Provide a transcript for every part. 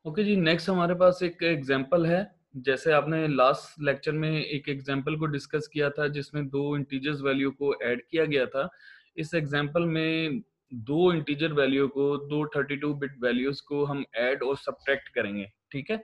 Okay जी, next हमारे पास एक example है। जैसे आपने लास्ट लेक्चर में एक एग्जांपल को डिस्कस किया था जिसमें दो इंटीजर्स वैल्यू को ऐड किया गया था। इस एग्जांपल में दो इंटीजर वैल्यू को, दो 32 बिट वैल्यूज को हम ऐड और सब्ट्रैक्ट करेंगे। ठीक है,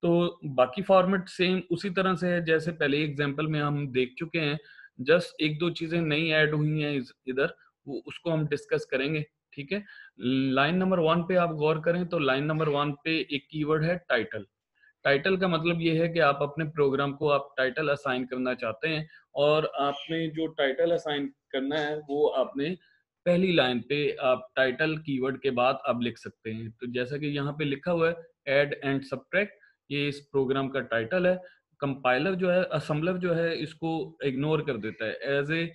तो बाकी फॉर्मेट सेम उसी तरह से है जैसे पहले एग्जांपल में हम देख चुके हैं। जस्ट एक दो चीजें नई ऐड हुई हैं इधर, वो उसको हम डिस्कस करेंगे। ठीक है, लाइन नंबर 1 पे आप गौर करें तो लाइन नंबर 1 पे एक कीवर्ड है टाइटल। टाइटल का मतलब ये है कि आप अपने प्रोग्राम को आप टाइटल असाइन करना चाहते हैं, और आपने जो टाइटल असाइन करना है वो आपने पहली लाइन पे आप टाइटल कीवर्ड के बाद आप लिख सकते हैं। तो जैसा कि यहाँ पे लिखा हुआ है ऐड एंड सब्ट्रैक्ट, ये इस प्रोग्राम का टाइटल है। कंपाइलर जो है, असेंबलर जो है, इसको इग्नोर कर देता है एज ए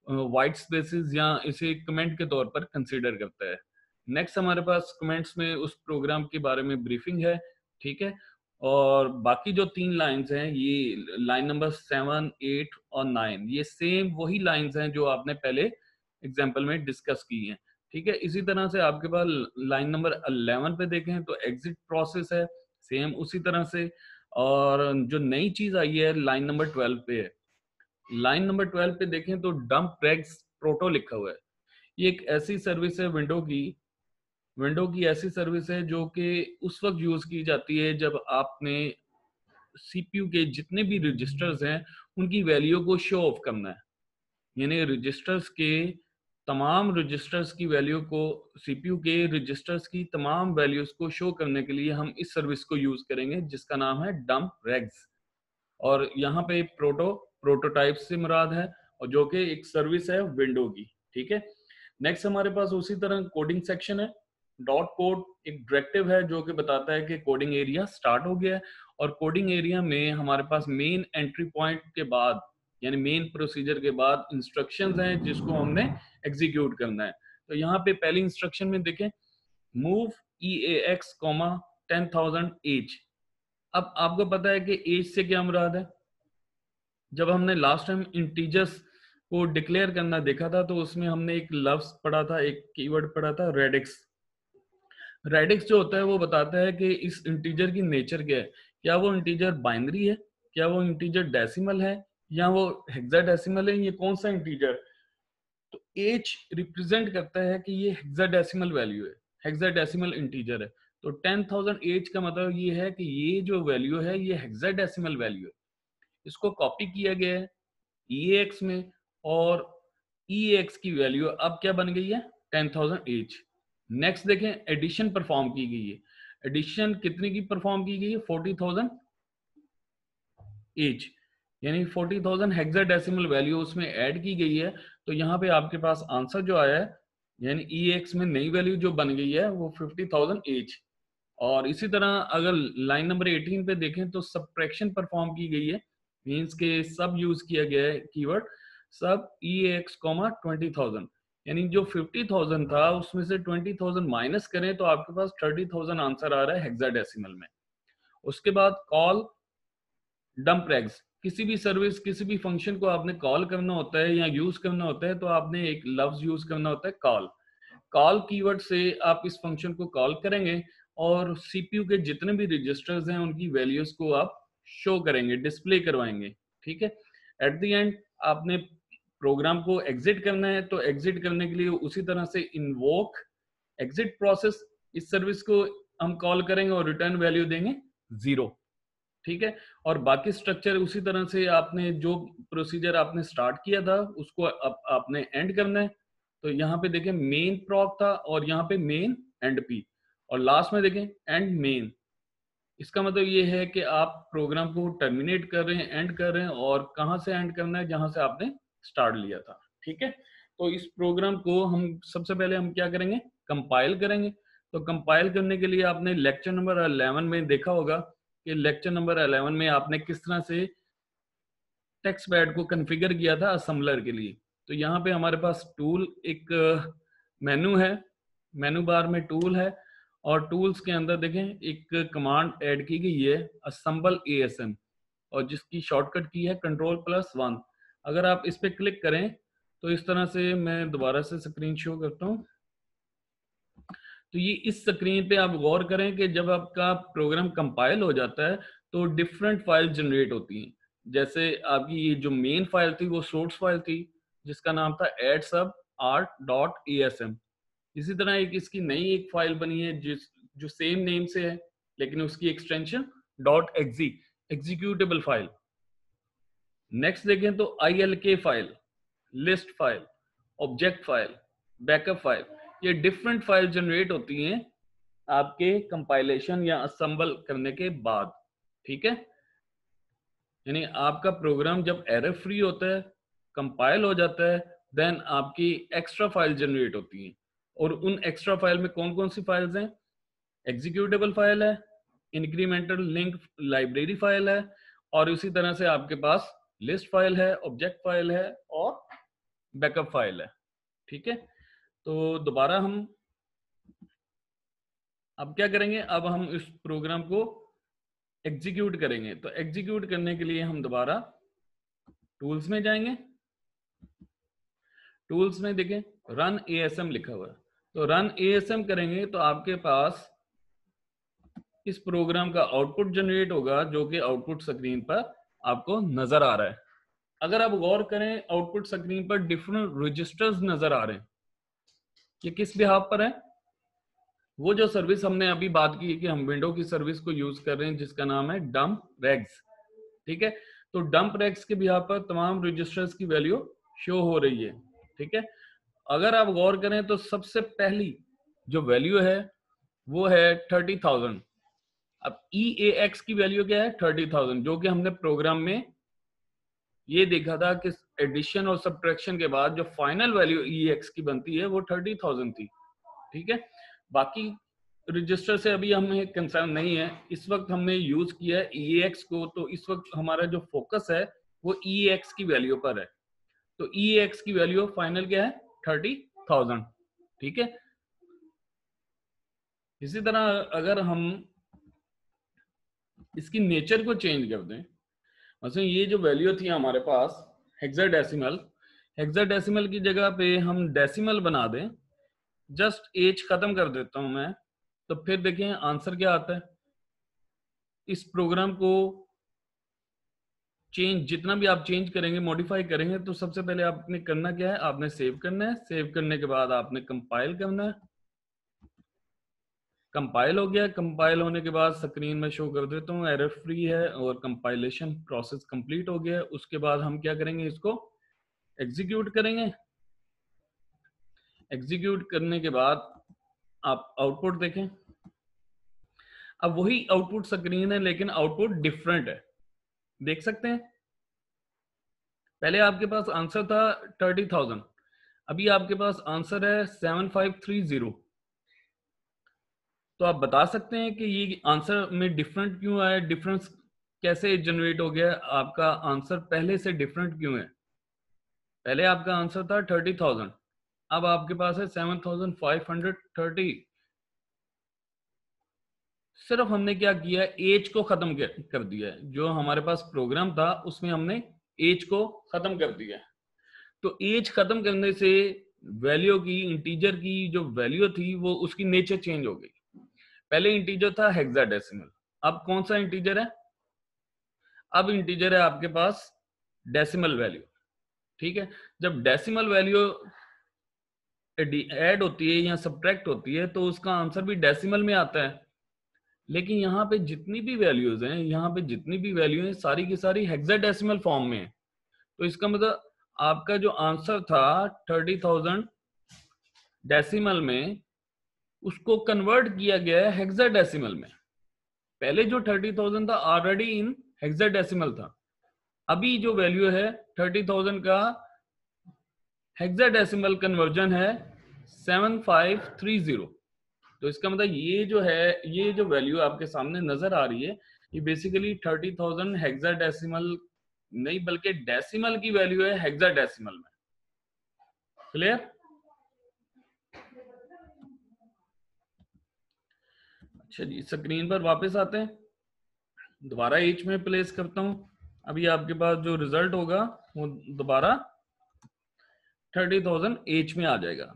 वाइट स्पेसेस या इसे कमेंट के तौर पर कंसीडर करता है। नेक्स्ट हमारे पास कमेंट्स में उस प्रोग्राम के बारे में ब्रीफिंग है। ठीक है, और बाकी जो तीन लाइंस हैं, ये लाइन नंबर 7, 8 और 9, ये सेम वही लाइंस हैं जो आपने पहले एग्जाम्पल में डिस्कस की हैं। ठीक है, इसी तरह से आपके पास लाइन नंबर 11 पे देखें तो एग्जिट प्रोसेस है, सेम उसी तरह से। और जो नई चीज आई है लाइन नंबर 12 पे है। लाइन नंबर 12 पे देखें तो डंप रेग्स प्रोटो लिखा हुआ है। ये एक ऐसी सर्विस है विंडो की ऐसी सर्विस है जो कि उस वक्त यूज की जाती है जब आपने सीपीयू के जितने भी रजिस्टर्स हैं उनकी वैल्यू को शो ऑफ करना है। यानी रजिस्टर्स के तमाम रजिस्टर्स की वैल्यू को, सीपीयू के रजिस्टर्स की तमाम वैल्यूज को शो करने के लिए हम इस सर्विस को यूज करेंगे जिसका नाम है डंप रेग्स। और यहाँ पे प्रोटोटाइप से मुराद है, और जो कि एक सर्विस है विंडो की। ठीक है, नेक्स्ट हमारे पास उसी तरह कोडिंग सेक्शन है। डॉट कोड एक डायरेक्टिव है जो कि बताता है कि कोडिंग एरिया स्टार्ट हो गया है, और कोडिंग एरिया में हमारे पास मेन एंट्री पॉइंट के बाद यानी मेन प्रोसीजर के बाद इंस्ट्रक्शंस हैं जिसको हमने एग्जीक्यूट करना है। तो यहाँ पे पहली इंस्ट्रक्शन में देखें, मूव EAX, 10,000 एज। अब आपको पता है कि एज से क्या मुराद है। जब हमने लास्ट टाइम इंटीजर्स को डिक्लेयर करना देखा था तो उसमें हमने एक लफ्ज पढ़ा था, एक कीवर्ड पढ़ा था, रेडिक्स। रेडिक्स जो होता है वो बताता है कि इस इंटीजर की नेचर क्या है। क्या वो इंटीजर बाइनरी है, क्या वो इंटीजर डेसिमल है, या वो हेक्साडेसिमल है, ये कौन सा इंटीजर। तो एच रिप्रेजेंट करता है कि ये हेक्साडेसिमल वैल्यू है, हेक्साडेसिमल इंटीजर है। तो 10,000 एच का मतलब ये है कि ये जो वैल्यू है ये हेक्साडेसिमल वैल्यू है। इसको कॉपी किया गया है EAX में, और EAX की वैल्यू अब क्या बन गई है, 10,000 एच। नेक्स्ट देखें, एडिशन परफॉर्म की गई है। एडिशन कितने की परफॉर्म की गई है, 40,000 एच, यानी 40,000 हेक्साडेसिमल वैल्यू उसमें ऐड की गई है। तो यहाँ पे आपके पास आंसर जो आया है, यानी EAX में नई वैल्यू जो बन गई है वो 50,000 एच। और इसी तरह अगर लाइन नंबर 18 पे देखें तो सब्ट्रैक्शन परफॉर्म की गई है, मींस के सब यूज किया गया है कीवर्ड सब EAX, 20,000। यानी जो 50,000 था उसमें से 20,000 माइनस करें तो आपके पास 30,000 आंसर आ रहा है हेक्साडेसिमल में। उसके बाद कॉल डंप रेग्स, किसी भी सर्विस, किसी भी फंक्शन को आपने कॉल करना होता है या यूज करना होता है तो आपने एक लफ्ज यूज करना होता है, कॉल। कॉल कीवर्ड से आप इस फंक्शन को कॉल करेंगे और सीपीयू के जितने भी रजिस्टर्स हैं उनकी वैल्यूज को आप शो करेंगे, डिस्प्ले करवाएंगे। ठीक है, एट द एंड आपने प्रोग्राम को एग्जिट करना है, तो एग्जिट करने के लिए उसी तरह से इन्वोक एग्जिट प्रोसेस, इस सर्विस को हम कॉल करेंगे और रिटर्न वैल्यू देंगे 0। ठीक है, और बाकी स्ट्रक्चर उसी तरह से आपने जो प्रोसीजर आपने स्टार्ट किया था उसको अब आपने एंड करना है। तो यहाँ पे देखें मेन प्रॉक था और यहाँ पे मेन एंड पी, और लास्ट में देखें एंड मेन। इसका मतलब ये है कि आप प्रोग्राम को टर्मिनेट कर रहे हैं, एंड कर रहे हैं, और कहाँ से एंड करना है, जहां से आपने स्टार्ट लिया था। ठीक है, तो इस प्रोग्राम को हम सबसे पहले हम क्या करेंगे, कंपाइल करेंगे। तो कंपाइल करने के लिए आपने लेक्चर नंबर 11 में देखा होगा कि लेक्चर नंबर 11 में आपने किस तरह से टेक्स्ट पैड को कॉन्फ़िगर किया था असेंबलर के लिए। तो यहाँ पे हमारे पास टूल एक मेनू है, मेनू बार में टूल है, और टूल्स के अंदर देखें एक कमांड ऐड की गई है असेंबल ASM, और जिसकी शॉर्टकट की है Ctrl+1। अगर आप इस पे क्लिक करें तो इस तरह से, मैं दोबारा से स्क्रीन शो करता हूँ। तो ये इस स्क्रीन पे आप गौर करें कि जब आपका प्रोग्राम कंपाइल हो जाता है तो डिफरेंट फाइल जनरेट होती हैं। जैसे आपकी ये जो मेन फाइल थी वो सोर्स फाइल थी जिसका नाम था एड सब आर्ट डॉट ASM। इसी तरह एक इसकी नई एक फाइल बनी है जिस जो सेम नेम से है लेकिन उसकी extension dot exe executable file. Next देखें तो ILK file, list file, object file, backup file, ये डिफरेंट फाइल जनरेट होती हैं आपके कंपाइलेशन या असेंबल करने के बाद। ठीक है, यानी आपका प्रोग्राम जब एरर फ्री होता है, कंपाइल हो जाता है, देन आपकी एक्स्ट्रा फाइल जनरेट होती हैं। और उन एक्स्ट्रा फाइल में कौन कौन सी फाइल्स हैं? एग्जीक्यूटेबल फाइल है, इंक्रीमेंटल लिंक लाइब्रेरी फाइल है, और इसी तरह से आपके पास लिस्ट फाइल है, ऑब्जेक्ट फाइल है और बैकअप फाइल है। ठीक है, तो दोबारा हम अब क्या करेंगे, अब हम इस प्रोग्राम को एग्जीक्यूट करेंगे। तो एग्जीक्यूट करने के लिए हम दोबारा टूल्स में जाएंगे। टूल्स में देखें रन ASM लिखा हुआ है, तो रन ASM करेंगे तो आपके पास इस प्रोग्राम का आउटपुट जनरेट होगा जो कि आउटपुट स्क्रीन पर आपको नजर आ रहा है। अगर आप गौर करें आउटपुट स्क्रीन पर डिफरेंट रजिस्टर्स नजर आ रहे हैं। ये किस बिहाफ पर है? वो जो सर्विस हमने अभी बात की है कि हम विंडो की सर्विस को यूज कर रहे हैं जिसका नाम है डंप रेग्स। ठीक है, तो डंप रेग्स के बिहाफ पर तमाम रजिस्टर्स की वैल्यू शो हो रही है। ठीक है, अगर आप गौर करें तो सबसे पहली जो वैल्यू है वो है 30,000। अब EAX की वैल्यू क्या है? 30,000, जो कि हमने प्रोग्राम में ये देखा था कि एडिशन और सब्ट्रैक्शन के बाद जो फाइनल वैल्यू EAX की बनती है वो 30,000 थी। ठीक है, बाकी रजिस्टर से अभी हमें कंसर्न नहीं है, इस वक्त हमने यूज किया है EAX को, तो इस वक्त हमारा जो फोकस है वो EAX की वैल्यू पर है। तो EAX की वैल्यू फाइनल क्या है? 30,000। ठीक है, इसी तरह अगर हम इसकी नेचर को चेंज कर दें, मतलब ये जो वैल्यू थी हमारे पास हेक्साडेसिमल, हेक्साडेसिमल की जगह पे हम डेसिमल बना दें, जस्ट एज खत्म कर देता हूं मैं, तो फिर देखिए आंसर क्या आता है। इस प्रोग्राम को चेंज जितना भी आप चेंज करेंगे, मॉडिफाई करेंगे, तो सबसे पहले आपने करना क्या है, आपने सेव करना है। सेव करने के बाद आपने कंपाइल करना है। कंपाइल हो गया, कंपाइल होने के बाद स्क्रीन में शो कर देता हूँ एरर फ्री है और कंपाइलेशन प्रोसेस कंप्लीट हो गया। उसके बाद हम क्या करेंगे, इसको एग्जीक्यूट करेंगे। एग्जीक्यूट करने के बाद आप आउटपुट देखें। अब वही आउटपुट स्क्रीन है लेकिन आउटपुट डिफरेंट है, देख सकते हैं। पहले आपके पास आंसर था 30,000, अभी आपके पास आंसर है 7530। तो आप बता सकते हैं कि ये आंसर में डिफरेंट क्यों आया? डिफरेंस कैसे जनरेट हो गया? आपका आंसर पहले से डिफरेंट क्यों है? पहले आपका आंसर था 30,000, अब आपके पास है 7,530। सिर्फ हमने क्या किया, एज को खत्म कर दिया है। जो हमारे पास प्रोग्राम था उसमें हमने एज को खत्म कर दिया है। तो एज खत्म करने से वैल्यू की, इंटीजर की जो वैल्यू थी वो उसकी नेचर चेंज हो गई। पहले इंटीजर था हेक्साडेसिमल, अब कौन सा इंटीजर है? अब इंटीजर है आपके पास डेसिमल वैल्यू। ठीक है, जब डेसिमल वैल्यू ऐड होती है या सब्ट्रैक्ट होती है तो उसका आंसर भी डेसिमल में आता है। लेकिन यहाँ पे जितनी भी वैल्यूज हैं, यहाँ पे जितनी भी वैल्यू है सारी की सारी हेक्साडेसिमल फॉर्म में है। तो इसका मतलब आपका जो आंसर था 30,000 डेसिमल में, उसको कन्वर्ट किया गया है हेक्साडेसिमल में। पहले जो 30,000 था ऑलरेडी इन हेक्साडेसिमल था, अभी जो वैल्यू है 30,000 का हेक्साडेसिमल कन्वर्जन है 7530। तो इसका मतलब ये जो है, ये जो वैल्यू आपके सामने नजर आ रही है, ये बेसिकली 30,000 हेक्साडेसिमल नहीं बल्कि डेसिमल की वैल्यू है हेक्साडेसिमल में। क्लियर? अच्छा जी, स्क्रीन पर वापस आते हैं, दोबारा एच में प्लेस करता हूं। अभी आपके पास जो रिजल्ट होगा वो दोबारा 30,000 एच में आ जाएगा।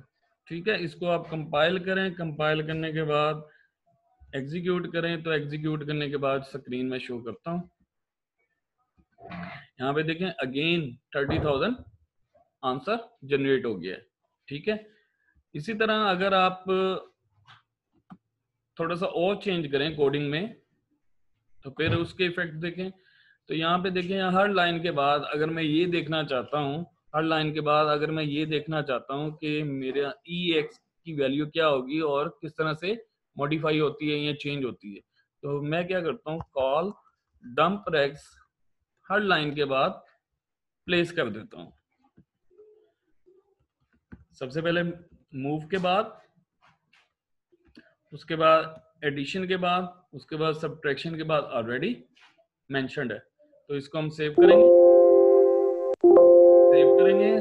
ठीक है, इसको आप कंपाइल करें, कंपाइल करने के बाद एग्जीक्यूट करें, तो एग्जीक्यूट करने के बाद स्क्रीन में शो करता हूं। यहाँ पे देखें अगेन 30,000 आंसर जनरेट हो गया है। ठीक है, इसी तरह अगर आप थोड़ा सा और चेंज करें कोडिंग में तो फिर उसके इफेक्ट देखें। तो यहाँ पे देखें, हर लाइन के बाद अगर मैं ये देखना चाहता हूँ, हर लाइन के बाद अगर मैं ये देखना चाहता हूँ कि मेरा EX की वैल्यू क्या होगी और किस तरह से मॉडिफाई होती है या चेंज होती है, तो मैं क्या करता हूँ, कॉल डंप रेक्स हर लाइन के बाद प्लेस कर देता हूँ। सबसे पहले मूव के बाद, उसके बाद एडिशन के बाद, उसके बाद सब्ट्रैक्शन के बाद ऑलरेडी मेंशन्ड है। तो इसको हम सेव करेंगे,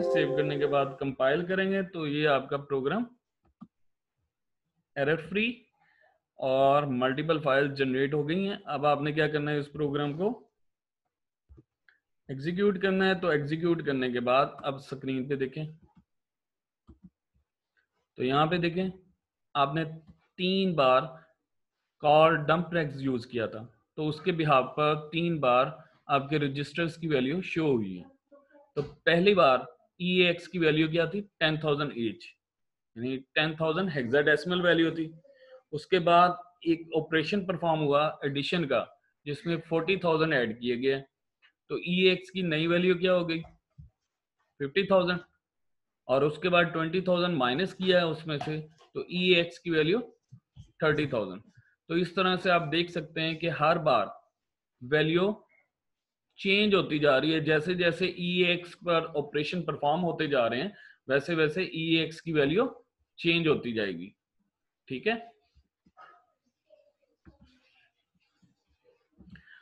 सेव करने के बाद कंपाइल करेंगे तो ये आपका प्रोग्राम एरर फ्री और मल्टीपल फाइल जनरेट हो गई हैं। अब आपने क्या करना है, इस प्रोग्राम को एग्जीक्यूट करना है। तो एग्जीक्यूट करने के बाद अब स्क्रीन पे देखें, तो यहाँ पे देखें आपने 3 बार कॉल डंप रेक्स यूज किया था, तो उसके बिहाफ पर 3 बार आपके रजिस्टर्स की वैल्यू शो हुई है। तो पहली बार EX की वैल्यू क्या थी, 10,000H, यानी 10,000 हेक्साडेसिमल वैल्यू थी। उसके बाद एक ऑपरेशन परफॉर्म हुआ एडिशन का, जिसमें 40,000 ऐड किए गए। तो EX की नई वैल्यू क्या हो गई, 50,000, और उसके बाद 20,000 माइनस किया है उसमें से, तो EX की वैल्यू 30,000। तो इस तरह से आप देख सकते हैं कि हर बार वैल्यू चेंज होती जा रही है। जैसे जैसे EX पर ऑपरेशन परफॉर्म होते जा रहे हैं, वैसे वैसे EX की वैल्यू चेंज होती जाएगी। ठीक है,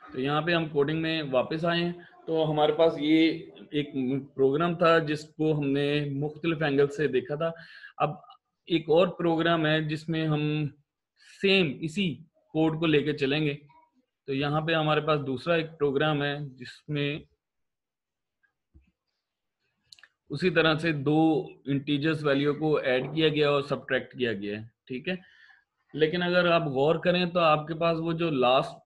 तो यहाँ पे हम कोडिंग में वापस आए हैं। तो हमारे पास ये एक प्रोग्राम था जिसको हमने मुख्तलिफ एंगल से देखा था। अब एक और प्रोग्राम है जिसमें हम सेम इसी कोड को लेके चलेंगे। तो यहाँ पे हमारे पास दूसरा एक प्रोग्राम है जिसमें उसी तरह से 2 इंटीजर्स वैल्यू को ऐड किया गया और सब्ट्रैक्ट किया गया है। ठीक है, लेकिन अगर आप गौर करें तो आपके पास वो जो लास्ट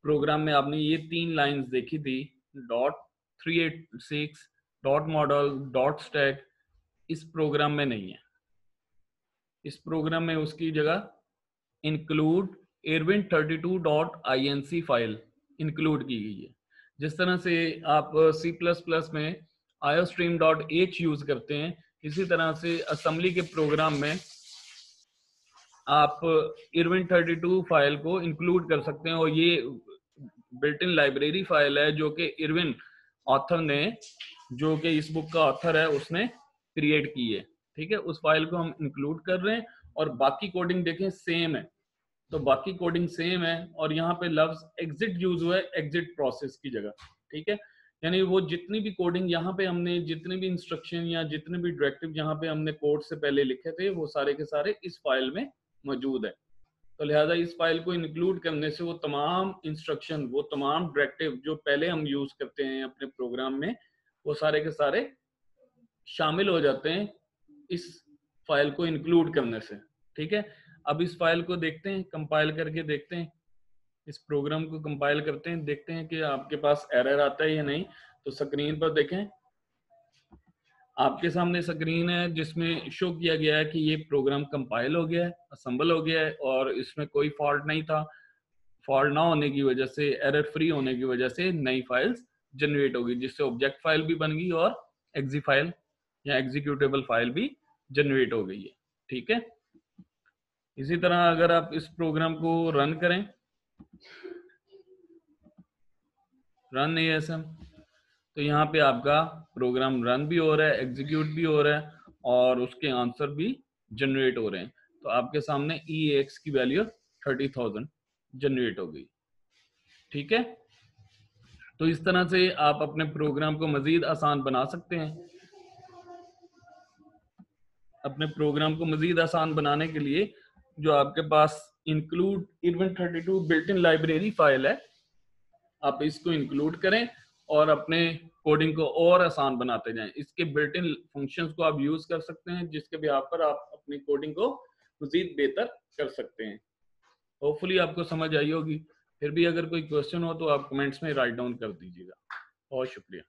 प्रोग्राम में आपने ये 3 लाइंस देखी थी, .386 डॉट मॉडल डॉट स्टैक, इस प्रोग्राम में नहीं है। इस प्रोग्राम में उसकी जगह इंक्लूड irwin32.inc फाइल इंक्लूड की गई है। जिस तरह से आप C++ में iostream.h यूज करते हैं, इसी तरह से असेंबली के प्रोग्राम में आप irwin32 फाइल को इंक्लूड कर सकते हैं। और ये बिल्ट इन लाइब्रेरी फाइल है जो कि इरविन ऑथर ने, जो कि इस बुक का ऑथर है, उसने क्रिएट की है। ठीक है, उस फाइल को हम इंक्लूड कर रहे हैं और बाकी कोडिंग देखें सेम है। तो बाकी कोडिंग सेम है और यहाँ पे लफ्ज एग्जिट यूज हुआ है एग्जिट प्रोसेस की जगह। ठीक है, यानी वो जितनी भी कोडिंग यहाँ पे हमने, जितने भी इंस्ट्रक्शन या जितने भी डायरेक्टिव यहाँ पे हमने कोड से पहले लिखे थे, वो सारे के सारे इस फाइल में मौजूद है। तो लिहाजा इस फाइल को इंक्लूड करने से वो तमाम इंस्ट्रक्शन, वो तमाम डायरेक्टिव जो पहले हम यूज करते हैं अपने प्रोग्राम में, वो सारे के सारे शामिल हो जाते हैं इस फाइल को इंक्लूड करने से। ठीक है, अब इस फाइल को देखते हैं, कंपाइल करके देखते हैं, इस प्रोग्राम को कंपाइल करते हैं, देखते हैं कि आपके पास एरर आता है या नहीं। तो स्क्रीन पर देखें, आपके सामने स्क्रीन है जिसमें शो किया गया है कि ये प्रोग्राम कंपाइल हो गया है, असेंबल हो गया है और इसमें कोई फॉल्ट नहीं था। फॉल्ट ना होने की वजह से, एरर फ्री होने की वजह से नई फाइल्स जनरेट होगी, जिससे ऑब्जेक्ट फाइल भी बन गई और एग्जी फाइल या एग्जीक्यूटेबल फाइल भी जनरेट हो गई है। ठीक है, इसी तरह अगर आप इस प्रोग्राम को रन करें, रन ASM, तो यहाँ पे आपका प्रोग्राम रन भी हो रहा है, एग्जीक्यूट भी हो रहा है और उसके आंसर भी जनरेट हो रहे हैं। तो आपके सामने EX की वैल्यू 30,000 जनरेट हो गई। ठीक है, तो इस तरह से आप अपने प्रोग्राम को मजीद आसान बना सकते हैं। अपने प्रोग्राम को मजीद आसान बनाने के लिए जो आपके पास include irwin32 built in library file है, आप इसको इंक्लूड करें और अपने कोडिंग को और आसान बनाते जाएं। इसके बिल्ट इन फंक्शंस को आप यूज कर सकते हैं, जिसके बिहाफ पर आप अपनी कोडिंग को मजीद बेहतर कर सकते हैं। होपफुली आपको समझ आई होगी। फिर भी अगर कोई क्वेश्चन हो तो आप कमेंट्स में राइट डाउन कर दीजिएगा। बहुत शुक्रिया।